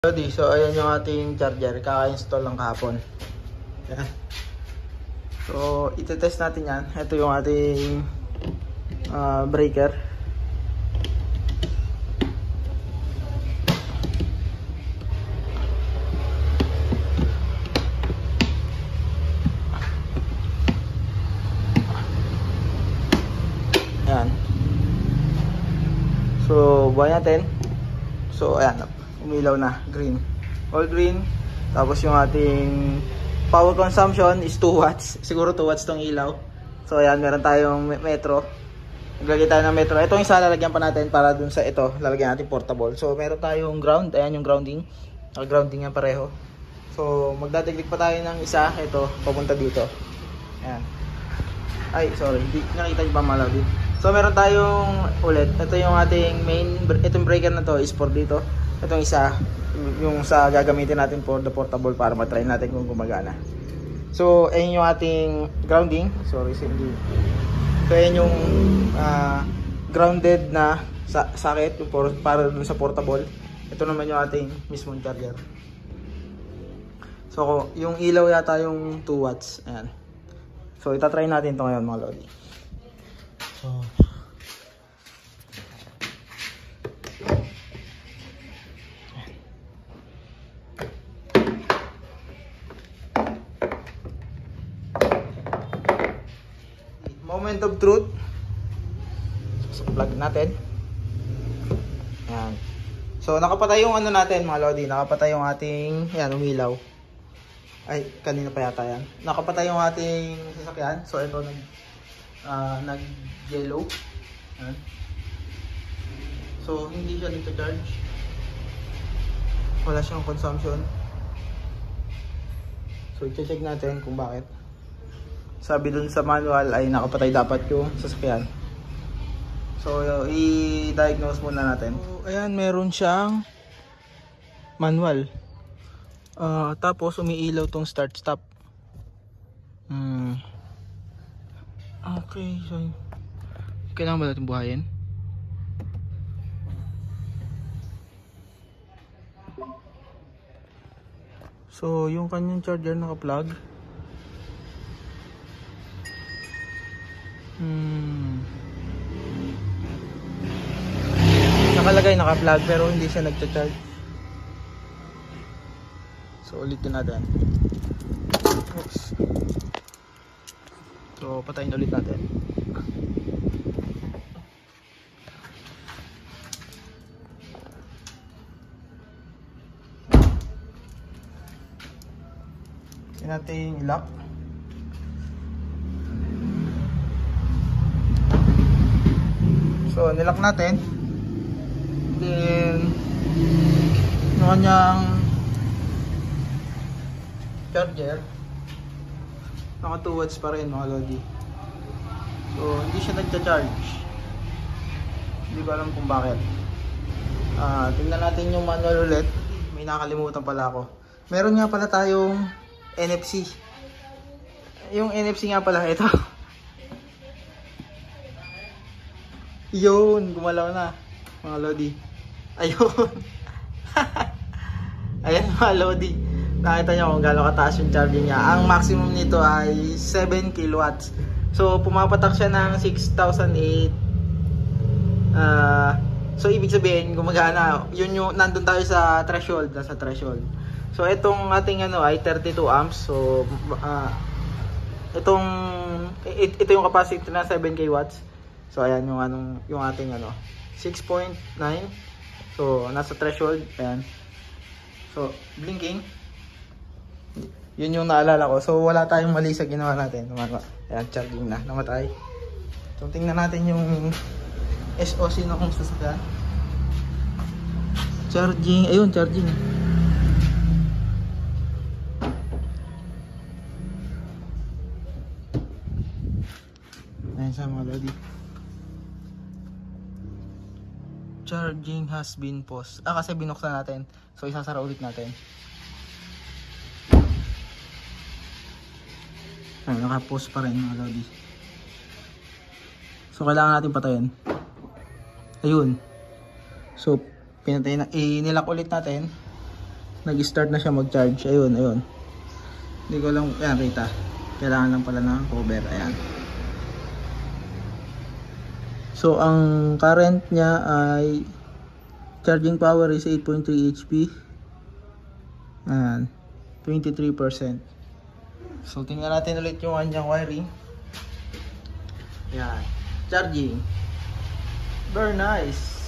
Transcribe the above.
So ayan yung ating charger, kaka-install lang kahapon. Yan. So itetest natin yan. Ito yung ating breaker. Yan. So buhay natin. So ayan, umilaw na, green, all green. Tapos yung ating power consumption is 2 watts, siguro 2 watts tong ilaw. So ayan, meron tayong metro, naglagay tayo ng metro. Itong isa lalagyan pa natin para dun sa ito, lalagyan natin portable. So meron tayong ground, ayan yung grounding, grounding yan pareho. So magdadagdag pa tayo ng isa, ito papunta dito. Ayan, ay sorry, hindi nakita nyo ba malabi. So meron tayong ulit, ito yung ating main, itong breaker na to is for dito. Itong isa, yung sa gagamitin natin for the portable para matry natin kung gumagana. So ayun yung ating grounding, sorry hindi. So ayun yung grounded na socket para dun sa portable. Ito naman yung ating mismong charger. So yung ilaw yata yung 2 watts, ayan. So itatry natin ito ngayon mga lodi. So moment of truth. So plug natin. Ayan. So nakapatay yung ano natin mga lodi, nakapatay yung ating, ayan, umilaw. Ay, kanina pa yata yan. Nakapatay yung ating sasakyan. So ito nag yellow. Ayan. So hindi siya nagcha-charge. Wala siyang consumption. So i-check natin kung bakit. Sabi dun sa manual ay nakapatay dapat yung sasakyan. So i-diagnose muna natin. So, ayan, meron siyang manual. Tapos umiilaw tong start stop. Okay, so kailangan ba natin buhayin? So yung kanyang charger naka-plug. Nakalagay naka-plug pero hindi siya nagcha-charge. So ulitin natin. Oops. So patayin ulit natin. Tingnan natin i-lock. So nilock natin. Then yung kanyang charger naka 2 watts pa rin mga lodi. So hindi siya nagcha-charge. Hindi ko alam kung bakit. Tingnan natin yung manual ulit. May nakalimutan pala ako. Meron nga pala tayong NFC. Yung NFC nga pala ito. Yun, gumalaw na mga lodi. Ayun. Ayan mga lodi. Nakita nyo kung gano'ng kataas yung charging niya. Ang maximum nito ay 7 kilowatts. So pumapatak siya ng 6,008. So ibig sabihin gumagana. Yun yung nandun tayo sa threshold, nasa threshold. So itong ating ano ay 32 amps. So ito yung capacity na 7k watts. So ayan yung ating 6.9. So nasa threshold, ayan. So blinking. Yun yung naalala ko. So wala tayong mali sa ginawa natin. Ayan, charging na, namatay. So tingnan natin yung SOC ng sasakyan. Charging, ayun, charging. Ayan sa mga lodi. Charging has been paused. Kasi binuksan natin. So isasara ulit natin. Naka-pause pa rin mga lodi. So kailangan natin patayin. Ayun. So pinatay na, inilak ulit natin. nag-start na siya mag-charge. Ayun, ayun. Hindi ko lang, ayan, kita. Kailangan lang pala ng cover, ayan. So, ang current niya ay charging power is 8.3 HP. Ayan, 23%. So, tingnan natin ulit yung kanyang wiring. Ayan, charging. Very nice.